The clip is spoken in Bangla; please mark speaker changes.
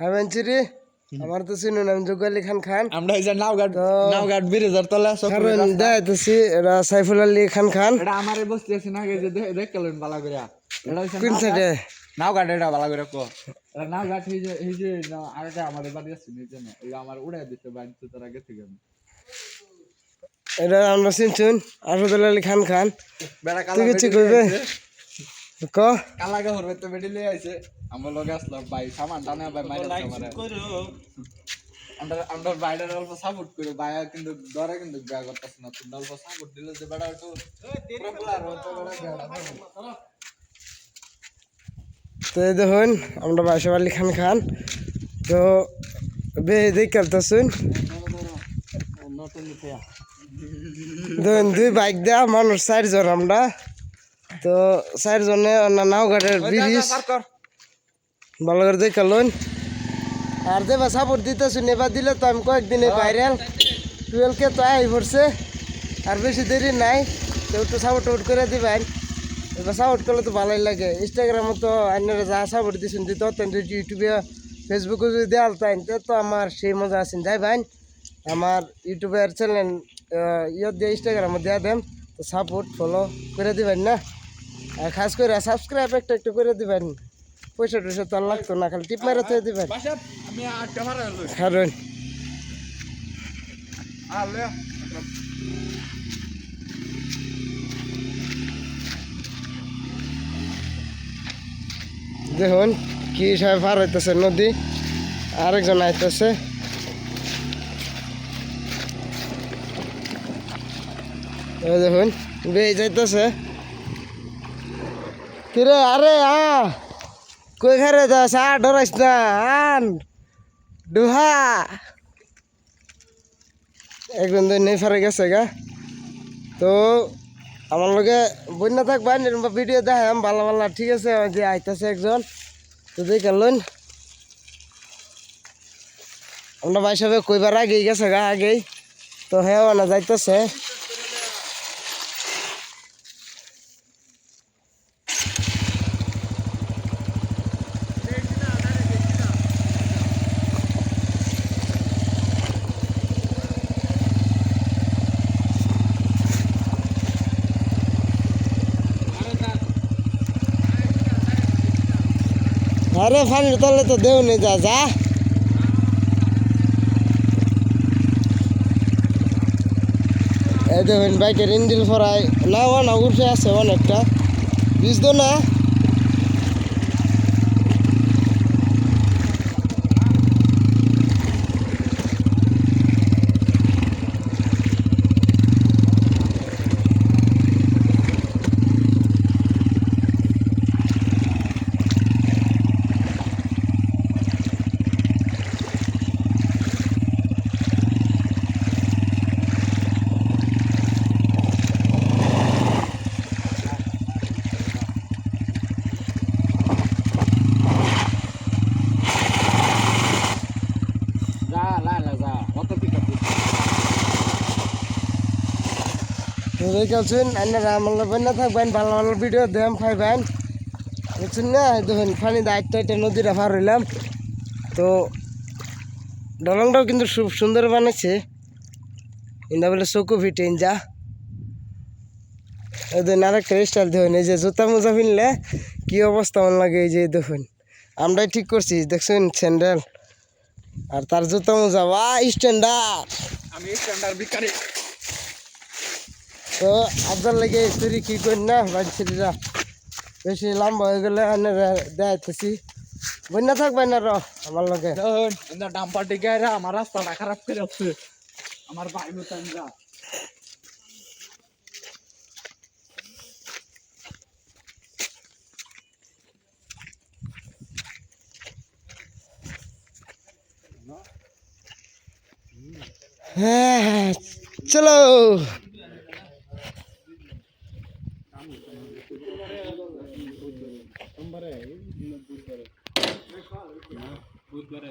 Speaker 1: হ্যাঁ বেঞ্চুরি আমার তো চিনুন আমি জুগু আলী খান খান
Speaker 2: আমরা এই যে নাওঘাট ব্রিজের তলা
Speaker 1: কারণ দেখাইতেছি এরা সাইফুল আলী খান খান
Speaker 2: এটা আমারে বসতেছে না এই যে দেখলেন বালা করে এটা হইছে
Speaker 1: কোন সাইডে
Speaker 2: নাওঘাট এটা বালা করে কো এটা নাওঘাট এই যে আরেটা আমাদের বাড়ি আছে নিচে না এই আমার উড়াই দিতে বাড়িতে তারা গেছে কেন
Speaker 1: এটা আমরা চিনছুন আসাদুল আলী খান খান
Speaker 2: বেড়া
Speaker 1: তুই কিছু কইবে ক
Speaker 2: কালা গাহর তো বেডি লই আইছে আমরা লগে আসলাম ভাই সামান টানা ভাই মাইরা আমারে আমরা বাইরের অল্প সাপোর্ট করি ভাইয়া কিন্তু ধরে কিন্তু ব্যাগ করতেছ না তুমি অল্প সাপোর্ট দিলে যে বেড়া একটু পপুলার হতো বেড়া
Speaker 1: তো এই দেখুন আমরা আসাদুল আলী খান খান তো দেখ করতেছুন দেখুন দুই বাইক দেওয়া মানুষ 4 জন আমরা তো 4 জনে নাওঘাটের ব্রিজ ভালো করে দেখালুন আর দেবা সাপোর্ট দিতেছুন এবার দিলে তো আমি কয়েকদিনে ভাইরাল 12K তো আই পড়ছে আর বেশি দেরি নাই তো একটু সাপোর্ট করে দিবেন এবার সাপোর্ট করলে তো ভালোই লাগে ইনস্টাগ্রামে তো আপনারা যা সাপোর্ট দিচ্ছেন দিতে হতেন ইউটিউবে ফেসবুকে যদি দেওয়াল তাই তো আমার সেই মজা আছেন যাই ভাই আমার ইউটিউবের চ্যানেল ইয়ে দিয়ে ইনস্টাগ্রামে দেওয়া দেন তো সাপোর্ট ফলো করে দিবেন না আর খাস করে সাবস্ক্রাইব একটু করে দিবেন পয়সা টয়সা তো আর লাগতো না খালি টিপ মেরে তো দিবেন কারণ দেখুন কি হিসাবে পার হইতেছে নদী আরেকজন আইতেছে দেখুন বেয়ে যাইতেছে কিরে আরে কই খারে যাস ডরাইস না আন ডুহা একজন দুই নেই ফারে গেছে গা তো আমার লগে বন্যা থাকবেন এরকম ভিডিও দেখাম ভালো ভালো ঠিক আছে যে আইতেছে একজন তো দেখালুন আমরা ভাই সাহেব কইবার আগেই গেছে গা আগেই তো হ্যাঁ না যাইতেছে আরে পানির তলে তো দেও নেই যা যা এই দেখুন বাইকের ইঞ্জিল ফরাই না উঠে আছে অনেকটা বুঝতো না দেখছেন আপনারা আমার বন্যা থাকবেন ভালো ভালো ভিডিও দেন পাইবেন বুঝছেন না দেখুন পানি দায়িত্ব নদীটা পার হইলাম তো দলংটাও কিন্তু খুব সুন্দর বানাইছে ইন্দা বলে চকু ফিটে যা দেখুন আরেকটা স্টাইল দেখুন এই যে জুতা মোজা কিনলে কি অবস্থা মন লাগে এই যে দেখুন আমরাই ঠিক করছি দেখছেন স্যান্ডেল আর তার জুতা মোজা বা স্ট্যান্ডার্ড
Speaker 2: আমি স্ট্যান্ডার্ড বিকারি
Speaker 1: তো আপনার লাগে চুরি কি করি না বাড়িরা বেশি লম্বা হয়ে গেলে দেখাইতেছি বন্যা থাকবেন না আমার লগে
Speaker 2: ডাম্পার টিকে আমার রাস্তাটা খারাপ করে যাচ্ছে আমার ভাই মতানরা
Speaker 1: হ্যাঁ চলো
Speaker 2: বুধবারে